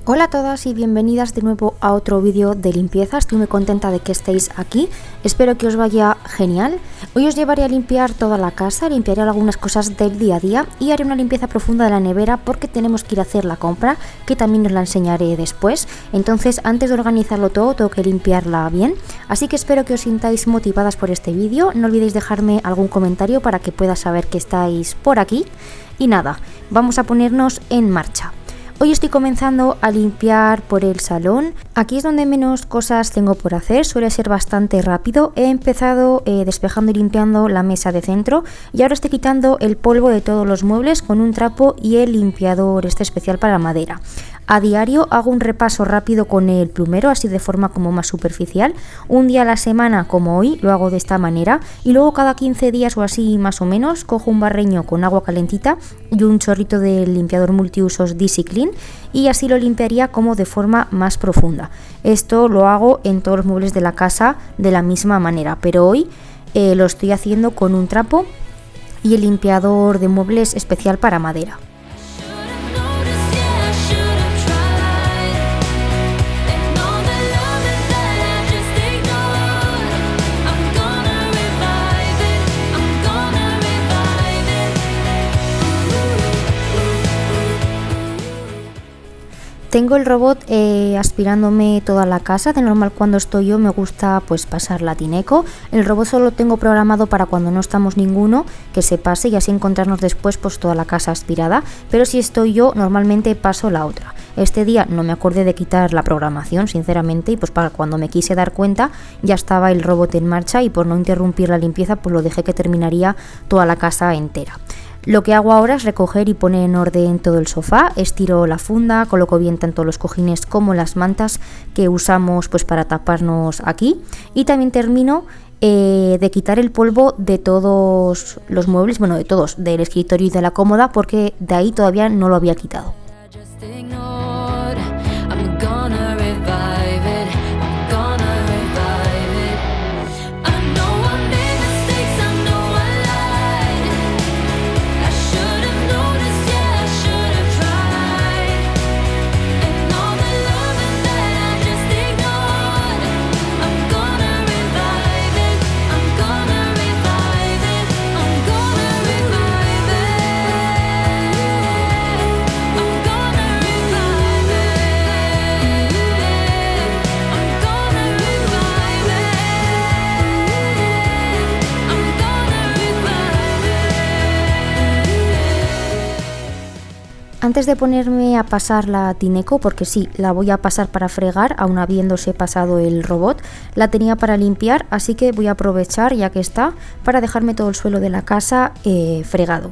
Hola a todas y bienvenidas de nuevo a otro vídeo de limpieza. Estoy muy contenta de que estéis aquí, espero que os vaya genial. Hoy os llevaré a limpiar toda la casa, limpiaré algunas cosas del día a día y haré una limpieza profunda de la nevera porque tenemos que ir a hacer la compra, que también os la enseñaré después. Entonces, antes de organizarlo todo, tengo que limpiarla bien, así que espero que os sintáis motivadas por este vídeo. No olvidéis dejarme algún comentario para que pueda saber que estáis por aquí. Y nada, vamos a ponernos en marcha. Hoy estoy comenzando a limpiar por el salón. Aquí es donde menos cosas tengo por hacer, suele ser bastante rápido. He empezado despejando y limpiando la mesa de centro y ahora estoy quitando el polvo de todos los muebles con un trapo y el limpiador especial para madera. A diario hago un repaso rápido con el plumero, así de forma como más superficial. Un día a la semana, como hoy, lo hago de esta manera y luego cada 15 días o así más o menos cojo un barreño con agua calentita y un chorrito del limpiador multiusos DisiClean y así lo limpiaría como de forma más profunda. Esto lo hago en todos los muebles de la casa de la misma manera, pero hoy lo estoy haciendo con un trapo y el limpiador de muebles especial para madera. Tengo el robot aspirándome toda la casa. De normal cuando estoy yo me gusta pues pasar la Tineco. El robot solo lo tengo programado para cuando no estamos ninguno, que se pase y así encontrarnos después pues toda la casa aspirada. Pero si estoy yo normalmente paso la otra. Este día no me acordé de quitar la programación sinceramente y pues para cuando me quise dar cuenta ya estaba el robot en marcha y por no interrumpir la limpieza pues lo dejé que terminaría toda la casa entera. Lo que hago ahora es recoger y poner en orden todo el sofá, estiro la funda, coloco bien tanto los cojines como las mantas que usamos pues para taparnos aquí y también termino de quitar el polvo de todos los muebles, bueno de todos, del escritorio y de la cómoda porque de ahí todavía no lo había quitado. Antes de ponerme a pasar la Tineco, porque sí, la voy a pasar para fregar, aún habiéndose pasado el robot, la tenía para limpiar, así que voy a aprovechar, ya que está, para dejarme todo el suelo de la casa fregado.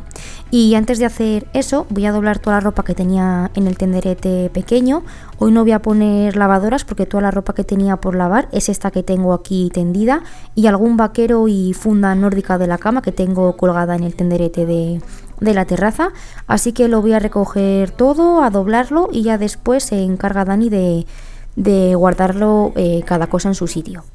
Y antes de hacer eso, voy a doblar toda la ropa que tenía en el tenderete pequeño. Hoy no voy a poner lavadoras porque toda la ropa que tenía por lavar es esta que tengo aquí tendida y algún vaquero y funda nórdica de la cama que tengo colgada en el tenderete de la terraza, así que lo voy a recoger todo, a doblarlo y ya después se encarga Dani de guardarlo cada cosa en su sitio.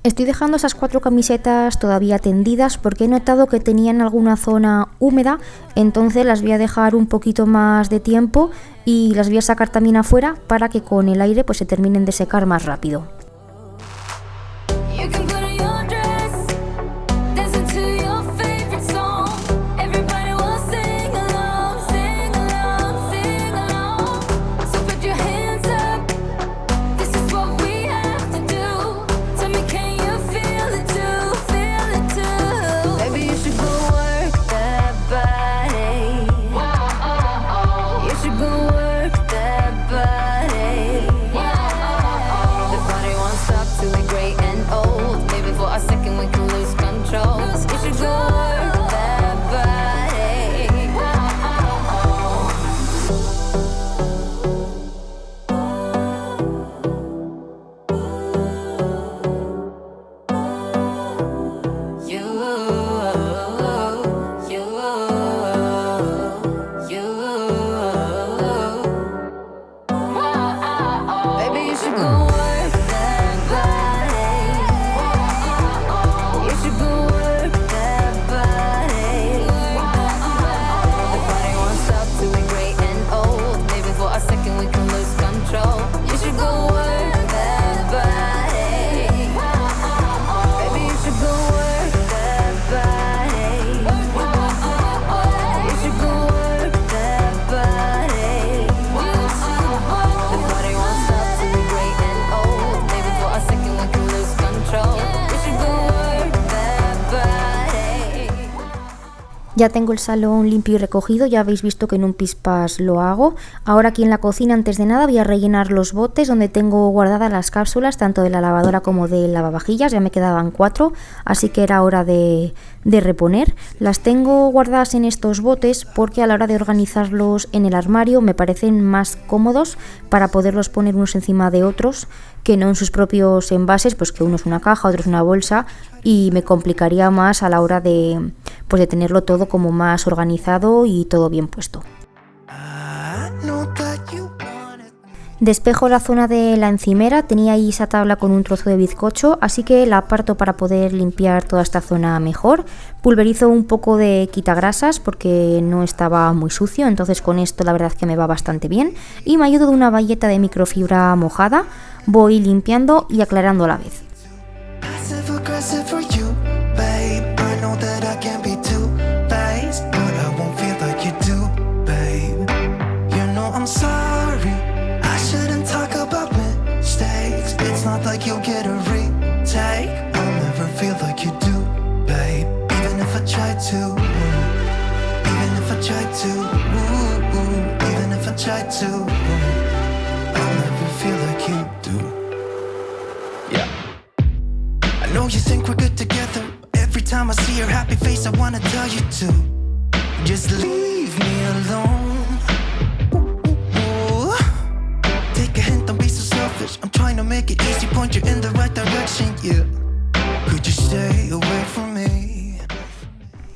Estoy dejando esas 4 camisetas todavía tendidas porque he notado que tenían alguna zona húmeda, entonces las voy a dejar un poquito más de tiempo y las voy a sacar también afuera para que con el aire pues se terminen de secar más rápido. Ya tengo el salón limpio y recogido, ya habéis visto que en un pispas lo hago. Ahora aquí en la cocina, antes de nada, voy a rellenar los botes donde tengo guardadas las cápsulas, tanto de la lavadora como del lavavajillas. Ya me quedaban 4, así que era hora de reponer. Las tengo guardadas en estos botes porque a la hora de organizarlos en el armario me parecen más cómodos para poderlos poner unos encima de otros, que no en sus propios envases, pues que uno es una caja, otro es una bolsa, y me complicaría más a la hora de tenerlo todo como más organizado y todo bien puesto. Despejo la zona de la encimera, tenía ahí esa tabla con un trozo de bizcocho, así que la aparto para poder limpiar toda esta zona mejor. Pulverizo un poco de quitagrasas porque no estaba muy sucio, entonces con esto la verdad es que me va bastante bien. Y me ayudo de una bayeta de microfibra mojada, voy limpiando y aclarando a la vez. Like you'll get a retake. I'll never feel like you do, babe. Even if I try to, even if I try to, even if I try to, I'll never feel like you do. Yeah. I know you think we're good together. Every time I see your happy face, I wanna tell you to just leave me alone. Take a hint, don't be so selfish. I'm trying to make it easy, point you in the right direction, yeah. Could you stay away from me?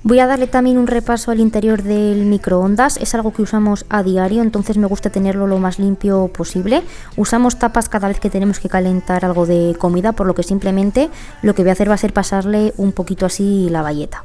Voy a darle también un repaso al interior del microondas, es algo que usamos a diario, entonces me gusta tenerlo lo más limpio posible. Usamos tapas cada vez que tenemos que calentar algo de comida, por lo que simplemente lo que voy a hacer va a ser pasarle un poquito así la bayeta.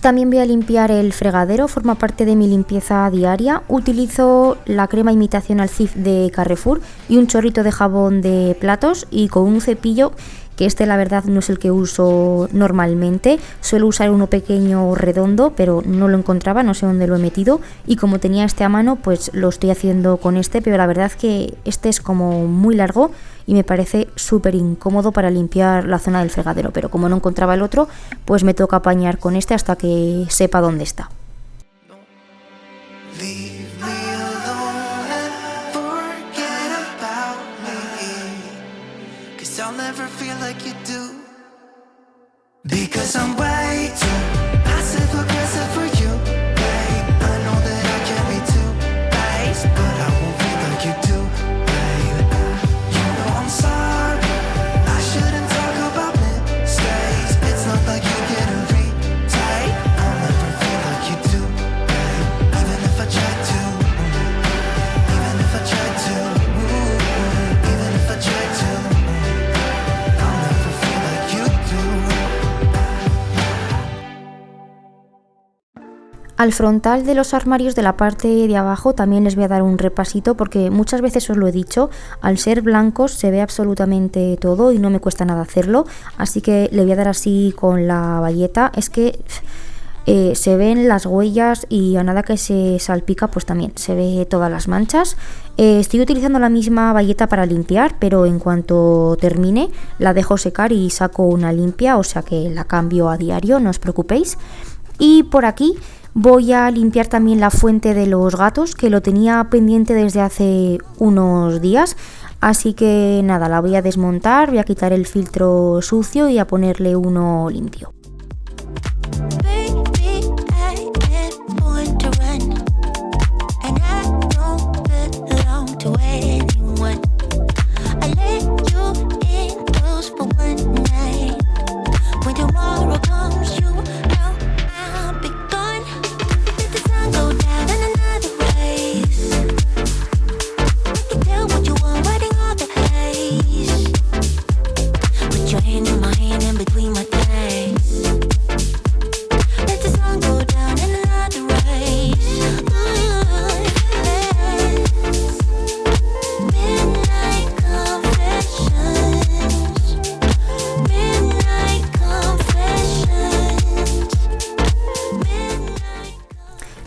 También voy a limpiar el fregadero, forma parte de mi limpieza diaria. Utilizo la crema imitación al Cif de Carrefour y un chorrito de jabón de platos, y con un cepillo, que este la verdad no es el que uso normalmente, suelo usar uno pequeño redondo, pero no lo encontraba, no sé dónde lo he metido, y como tenía este a mano pues lo estoy haciendo con este, pero la verdad es que este es como muy largo y me parece súper incómodo para limpiar la zona del fregadero, pero como no encontraba el otro, pues me toca apañar con este hasta que sepa dónde está. I'll never feel like you do, because I'm way too passive aggressive for you, babe. I know that I can be too base, but I won't feel like you do, babe. You know I'm sorry, I shouldn't talk about mistakes. It's not like you get a retake. I'll never feel like you do, babe. Even if I try to, even if I try to, even if I try to. Al frontal de los armarios de la parte de abajo también les voy a dar un repasito, porque muchas veces os lo he dicho, al ser blancos se ve absolutamente todo y no me cuesta nada hacerlo, así que le voy a dar así con la bayeta. Es que se ven las huellas y a nada que se salpica pues también se ve todas las manchas. Estoy utilizando la misma bayeta para limpiar, pero en cuanto termine la dejo secar y saco una limpia, o sea que la cambio a diario, no os preocupéis. Y por aquí voy a limpiar también la fuente de los gatos, que lo tenía pendiente desde hace unos días, así que nada, la voy a desmontar, voy a quitar el filtro sucio y a ponerle uno limpio.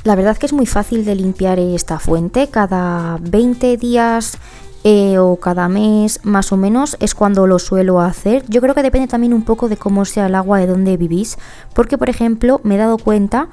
La verdad que es muy fácil de limpiar esta fuente. Cada 20 días o cada mes más o menos es cuando lo suelo hacer. Yo creo que depende también un poco de cómo sea el agua de donde vivís, porque por ejemplo me he dado cuenta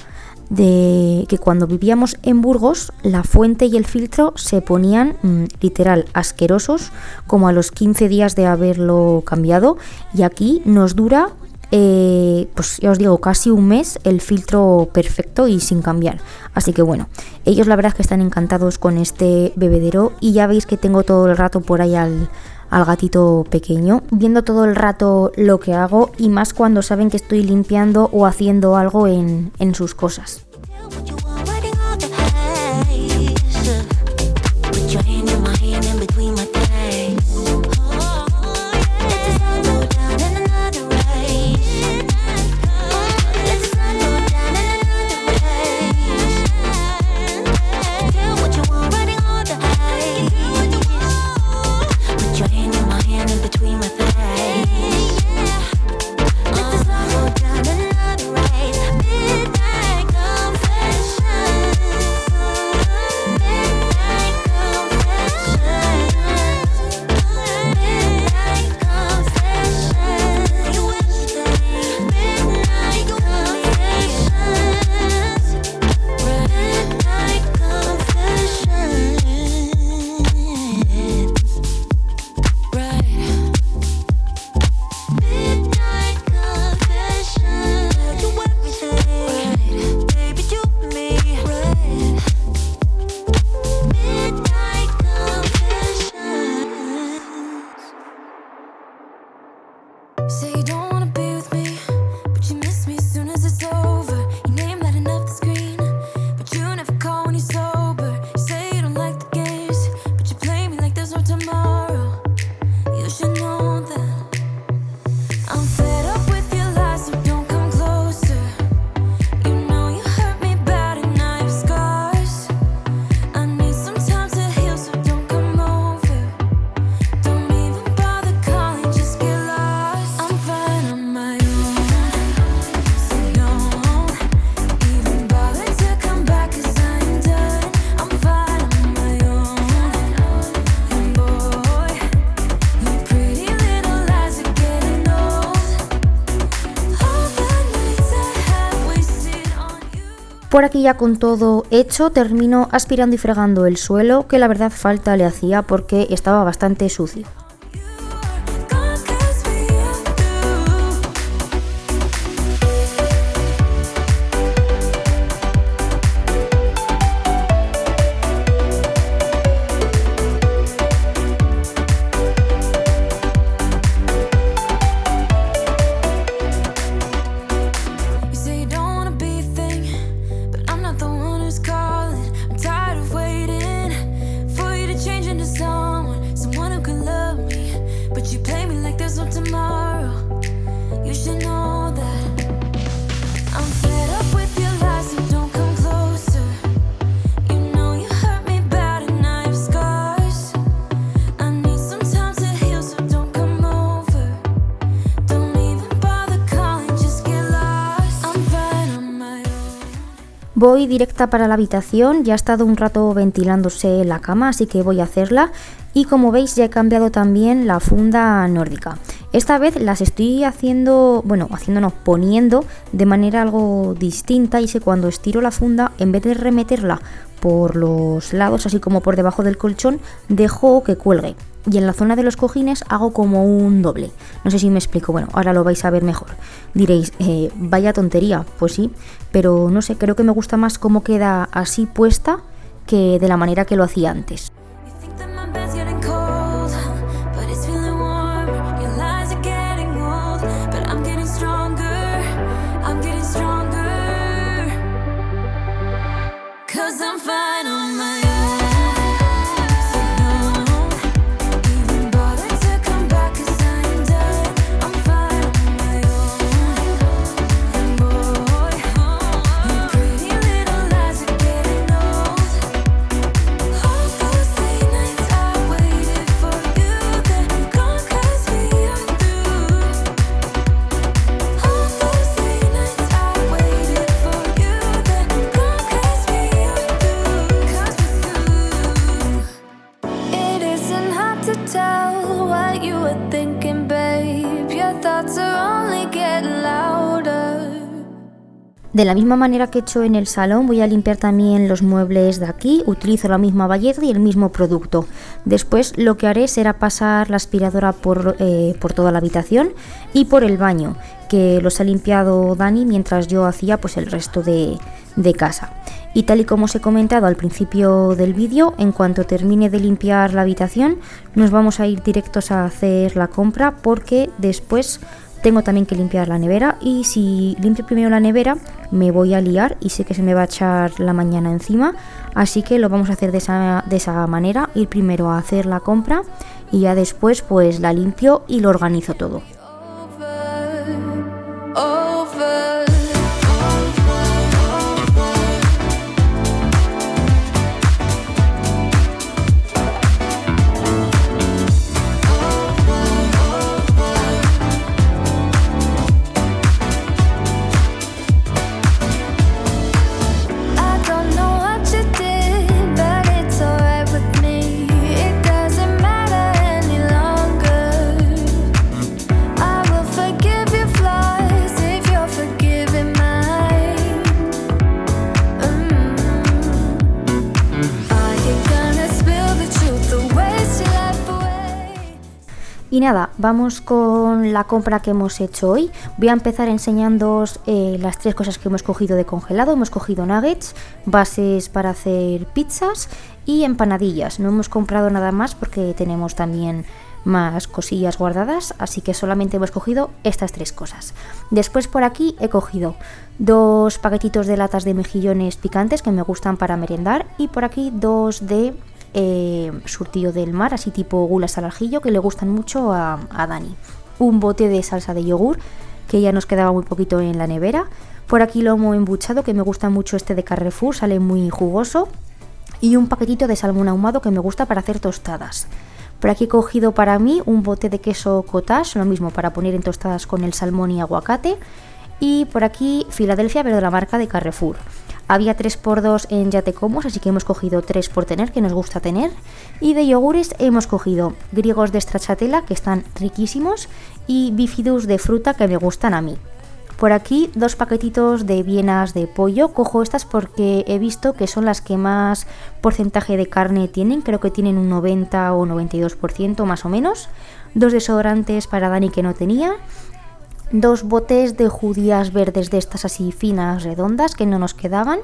de que cuando vivíamos en Burgos la fuente y el filtro se ponían literal asquerosos como a los 15 días de haberlo cambiado, y aquí nos dura pues ya os digo, casi un mes el filtro perfecto y sin cambiar. Así que bueno, ellos la verdad es que están encantados con este bebedero, y ya veis que tengo todo el rato por ahí al gatito pequeño, viendo todo el rato lo que hago, y más cuando saben que estoy limpiando o haciendo algo en sus cosas. Por aquí ya con todo hecho, termino aspirando y fregando el suelo, que la verdad falta le hacía porque estaba bastante sucio. Voy directa para la habitación, ya ha estado un rato ventilándose la cama, así que voy a hacerla. Y como veis ya he cambiado también la funda nórdica. Esta vez las estoy poniendo de manera algo distinta, y es que cuando estiro la funda, en vez de remeterla por los lados, así como por debajo del colchón, dejo que cuelgue. Y en la zona de los cojines hago como un doble. No sé si me explico, bueno, ahora lo vais a ver mejor. Diréis, vaya tontería, pues sí, pero no sé, creo que me gusta más cómo queda así puesta que de la manera que lo hacía antes. De la misma manera que he hecho en el salón, voy a limpiar también los muebles de aquí. Utilizo la misma bayeta y el mismo producto. Después lo que haré será pasar la aspiradora por toda la habitación y por el baño, que los ha limpiado Dani mientras yo hacía pues el resto de casa. Y tal y como os he comentado al principio del vídeo, en cuanto termine de limpiar la habitación, nos vamos a ir directos a hacer la compra, porque después tengo también que limpiar la nevera, y si limpio primero la nevera me voy a liar y sé que se me va a echar la mañana encima, así que lo vamos a hacer de esa manera, ir primero a hacer la compra y ya después pues la limpio y lo organizo todo. Y nada, vamos con la compra que hemos hecho hoy. Voy a empezar enseñándoos las 3 cosas que hemos cogido de congelado. Hemos cogido nuggets, bases para hacer pizzas y empanadillas. No hemos comprado nada más porque tenemos también más cosillas guardadas, así que solamente hemos cogido estas 3 cosas. Después por aquí he cogido 2 paquetitos de latas de mejillones picantes que me gustan para merendar, y por aquí 2 de surtido del mar, así tipo gulas al ajillo, que le gustan mucho a Dani. Un bote de salsa de yogur, que ya nos quedaba muy poquito en la nevera. Por aquí lomo embuchado, que me gusta mucho este de Carrefour, sale muy jugoso. Y un paquetito de salmón ahumado que me gusta para hacer tostadas. Por aquí he cogido para mí un bote de queso cottage, lo mismo para poner en tostadas con el salmón y aguacate. Y por aquí Filadelfia, pero de la marca de Carrefour. Había 3x2 en Ya Te Comos, así que hemos cogido 3 por tener, que nos gusta tener. Y de yogures hemos cogido griegos de stracciatella, que están riquísimos, y bifidus de fruta, que me gustan a mí. Por aquí 2 paquetitos de vienas de pollo. Cojo estas porque he visto que son las que más porcentaje de carne tienen. Creo que tienen un 90 o 92% más o menos. 2 desodorantes para Dani, que no tenía. 2 botes de judías verdes de estas así finas, redondas, que no nos quedaban.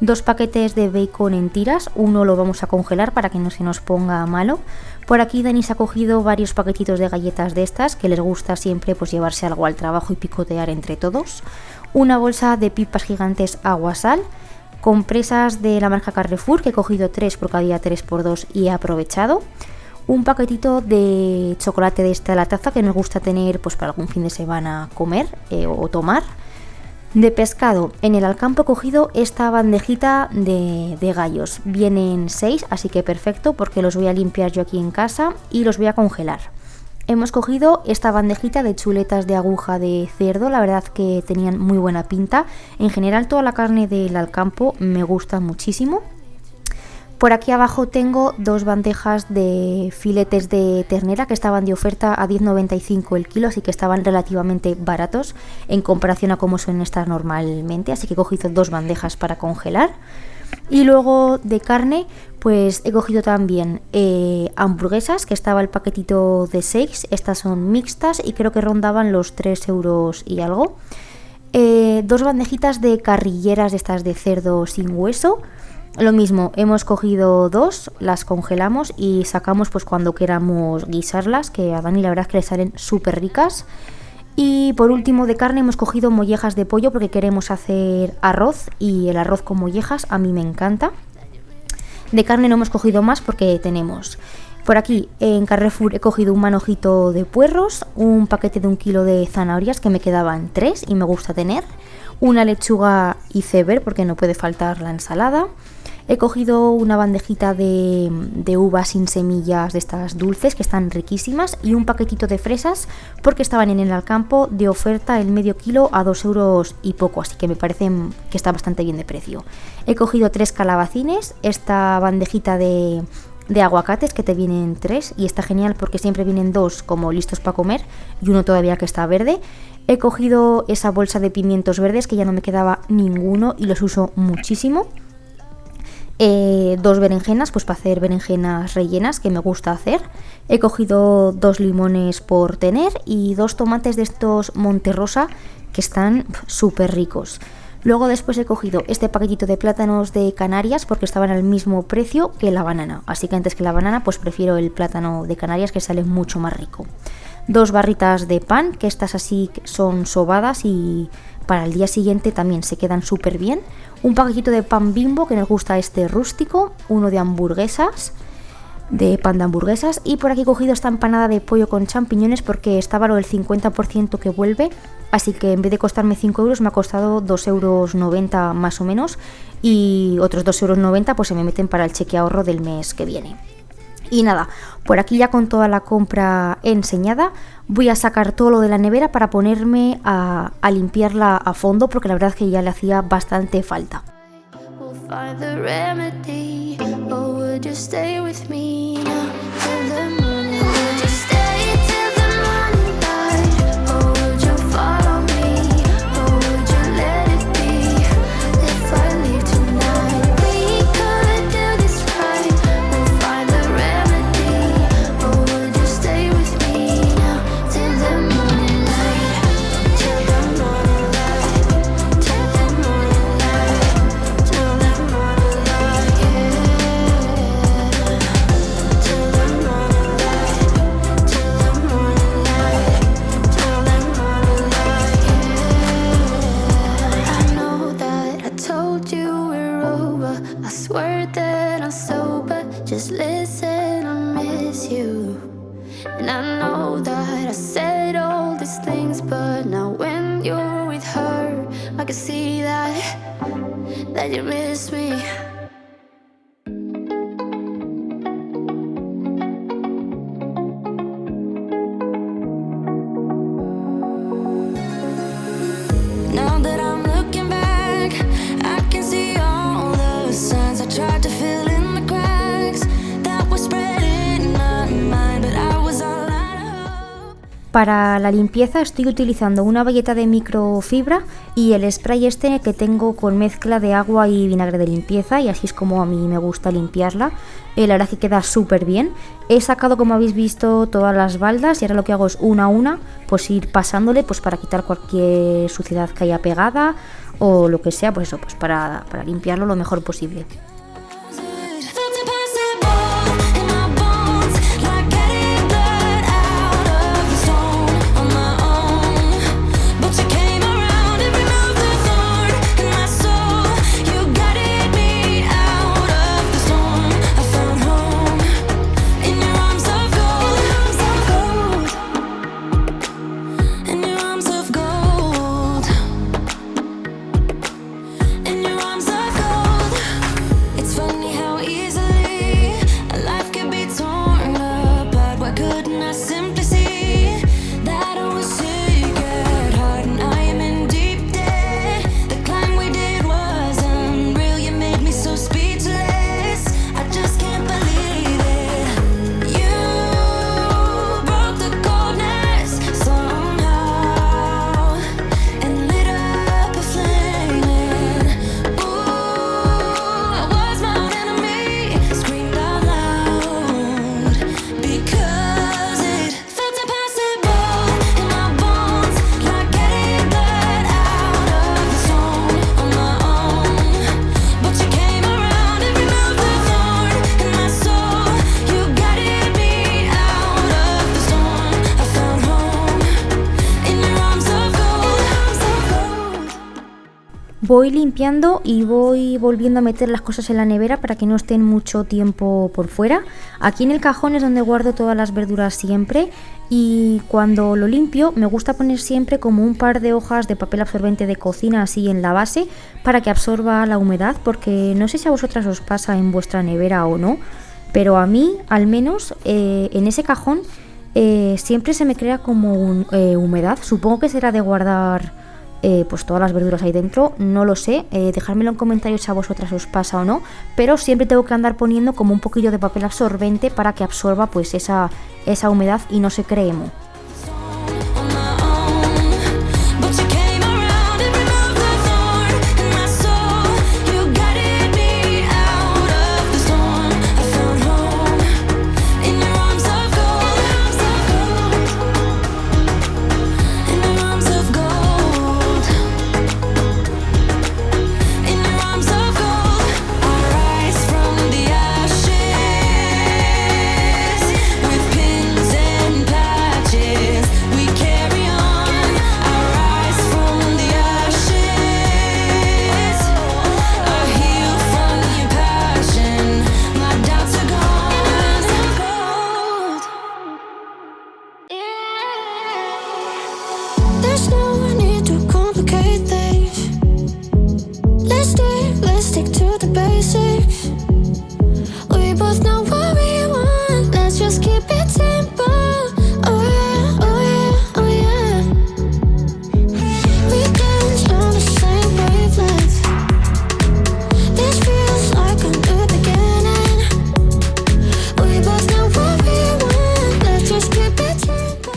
2 paquetes de bacon en tiras. Uno lo vamos a congelar para que no se nos ponga malo. Por aquí Dani se ha cogido varios paquetitos de galletas de estas, que les gusta siempre pues llevarse algo al trabajo y picotear entre todos. Una bolsa de pipas gigantes agua-sal. Compresas de la marca Carrefour, que he cogido 3 porque había 3x2 y he aprovechado. Un paquetito de chocolate de esta la taza, que nos gusta tener pues para algún fin de semana comer o tomar. De pescado, en el Alcampo he cogido esta bandejita de gallos. Vienen 6, así que perfecto, porque los voy a limpiar yo aquí en casa y los voy a congelar. Hemos cogido esta bandejita de chuletas de aguja de cerdo, la verdad que tenían muy buena pinta. En general toda la carne del Alcampo me gusta muchísimo. Por aquí abajo tengo 2 bandejas de filetes de ternera que estaban de oferta a 10,95 el kilo, así que estaban relativamente baratos en comparación a cómo suelen estar normalmente, así que he cogido 2 bandejas para congelar. Y luego de carne, pues he cogido también hamburguesas, que estaba el paquetito de 6, estas son mixtas y creo que rondaban los 3 euros y algo. 2 bandejitas de carrilleras de estas de cerdo sin hueso. Lo mismo, hemos cogido 2, las congelamos y sacamos pues cuando queramos guisarlas, que a Dani la verdad es que le salen súper ricas. Y por último de carne hemos cogido mollejas de pollo porque queremos hacer arroz, y el arroz con mollejas a mí me encanta. De carne no hemos cogido más porque tenemos. Por aquí en Carrefour he cogido un manojito de puerros, un paquete de 1 kilo de zanahorias, que me quedaban 3 y me gusta tener, una lechuga iceberg porque no puede faltar la ensalada. He cogido una bandejita de uvas sin semillas de estas dulces, que están riquísimas, y un paquetito de fresas porque estaban en el Alcampo de oferta el medio kilo a 2 euros y poco, así que me parece que está bastante bien de precio. He cogido 3 calabacines, esta bandejita de de aguacates, que te vienen 3 y está genial porque siempre vienen 2 como listos para comer y uno todavía que está verde. He cogido esa bolsa de pimientos verdes que ya no me quedaba ninguno y los uso muchísimo. 2 berenjenas, pues para hacer berenjenas rellenas, que me gusta hacer. He cogido 2 limones por tener y 2 tomates de estos Monterrosa que están súper ricos. Luego después he cogido este paquetito de plátanos de Canarias porque estaban al mismo precio que la banana. Así que antes que la banana pues prefiero el plátano de Canarias, que sale mucho más rico. 2 barritas de pan, que estas así son sobadas y para el día siguiente también se quedan súper bien. Un paquetito de pan Bimbo, que nos gusta este rústico. Uno de hamburguesas, de pan de hamburguesas. Y por aquí he cogido esta empanada de pollo con champiñones porque estaba lo del 50% que vuelve. Así que en vez de costarme 5 euros me ha costado 2,90 € más o menos. Y otros 2,90 € pues se me meten para el cheque ahorro del mes que viene. Y nada, por aquí ya con toda la compra enseñada, voy a sacar todo lo de la nevera para ponerme a limpiarla a fondo, porque la verdad es que ya le hacía bastante falta. That you miss me. Now that I'm looking back, I can see all the signs I tried to fill in the cracks that were spreading my mind, but I was all out of hope. Para la limpieza estoy utilizando una bayeta de microfibra y el spray este que tengo con mezcla de agua y vinagre de limpieza, y así es como a mí me gusta limpiarla. La verdad es que queda súper bien. He sacado, como habéis visto, todas las baldas y ahora lo que hago es una a una pues ir pasándole pues para quitar cualquier suciedad que haya pegada o lo que sea, pues eso, pues para limpiarlo lo mejor posible. Voy limpiando y voy volviendo a meter las cosas en la nevera para que no estén mucho tiempo por fuera. Aquí en el cajón es donde guardo todas las verduras siempre, y cuando lo limpio me gusta poner siempre como un par de hojas de papel absorbente de cocina así en la base para que absorba la humedad, porque no sé si a vosotras os pasa en vuestra nevera o no, pero a mí al menos en ese cajón siempre se me crea como humedad. Supongo que será de guardar pues todas las verduras ahí dentro, no lo sé, dejármelo en comentarios si a vosotras os pasa o no, pero siempre tengo que andar poniendo como un poquillo de papel absorbente para que absorba pues esa humedad y no se cree moho. on my own. But you came around and removed the thorn in my soul. You guided me out of the storm. I found home in your arms of gold. In your arms of gold. In your arms of gold. I rise from the ashes with pins and patches. We carry on. I rise from the ashes. I heal from your passion. My doubts are gone. There's no need to complicate things. Let's stick to the basics. We both know what we want. Let's just keep it simple. Oh yeah, oh yeah, oh yeah. We dance on the same wavelength. This feels like a new beginning. We both know what we want. Let's just keep it simple.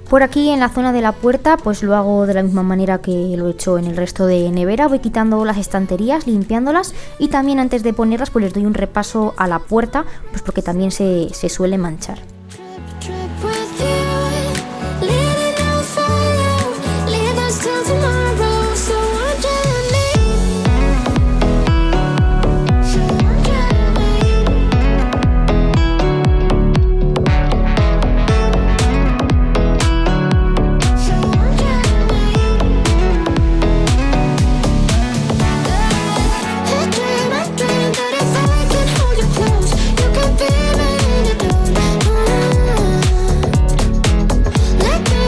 Por aquí en la zona de la puerta pues lo hago de la misma manera que lo he hecho en el resto de nevera, voy quitando las estanterías, limpiándolas y también antes de ponerlas pues les doy un repaso a la puerta, pues porque también se suele manchar. Trip with you, leading out for you, lead us till tomorrow. So won't you let me? So won't you let me? So won't you let me? I dream that if I can hold you close, you can be my antidote. Let me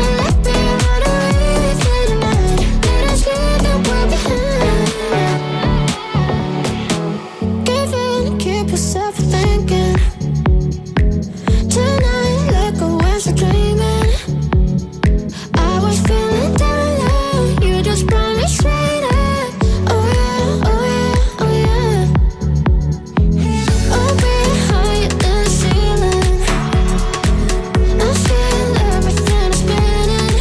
run away through the night. Let us leave the world behind. Give in, keep yourself thinking. Tonight, let go as you're dreaming. I was feeling down low, you just brought me straight up. Oh yeah, oh yeah, oh yeah. Oh, we're higher than the ceiling. I feel everything is spinning.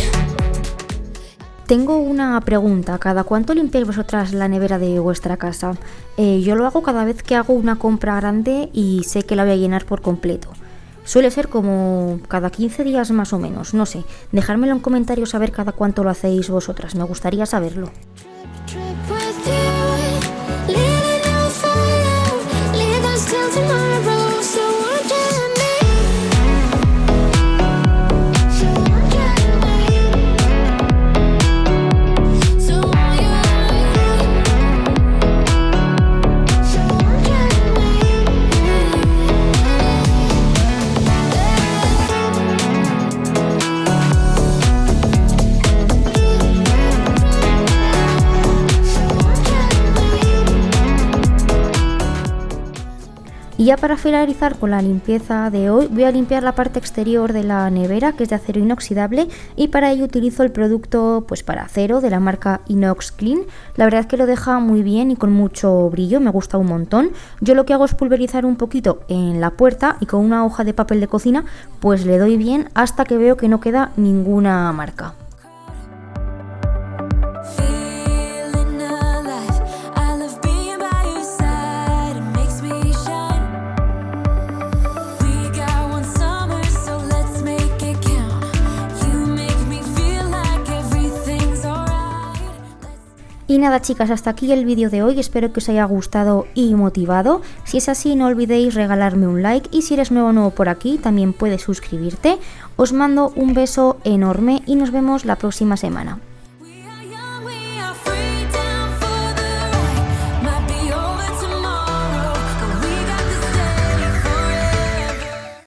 Tengo una pregunta, ¿cada cuánto limpiáis vosotras la nevera de vuestra casa? Yo lo hago cada vez que hago una compra grande y sé que la voy a llenar por completo. Suele ser como cada 15 días más o menos, no sé. Dejármelo en comentarios a ver cada cuánto lo hacéis vosotras, me gustaría saberlo. Trip with you, leading out for you, lead us till tomorrow. So won't you let me? So won't you let me? So won't you let me? So won't you let me? Y ya para finalizar con la limpieza de hoy, voy a limpiar la parte exterior de la nevera, que es de acero inoxidable, y para ello utilizo el producto pues para acero de la marca Inox Clean. La verdad es que lo deja muy bien y con mucho brillo, me gusta un montón. Yo lo que hago es pulverizar un poquito en la puerta y con una hoja de papel de cocina pues le doy bien hasta que veo que no queda ninguna marca. Feeling alive, I love being by your side. It makes me shine. We got one summer, so let's make it count. You make me feel like everything's alright. Y nada chicas, hasta aquí el vídeo de hoy, espero que os haya gustado y motivado. Si es así, no olvidéis regalarme un like y si eres nuevo por aquí también puedes suscribirte. Os mando un beso enorme y nos vemos la próxima semana.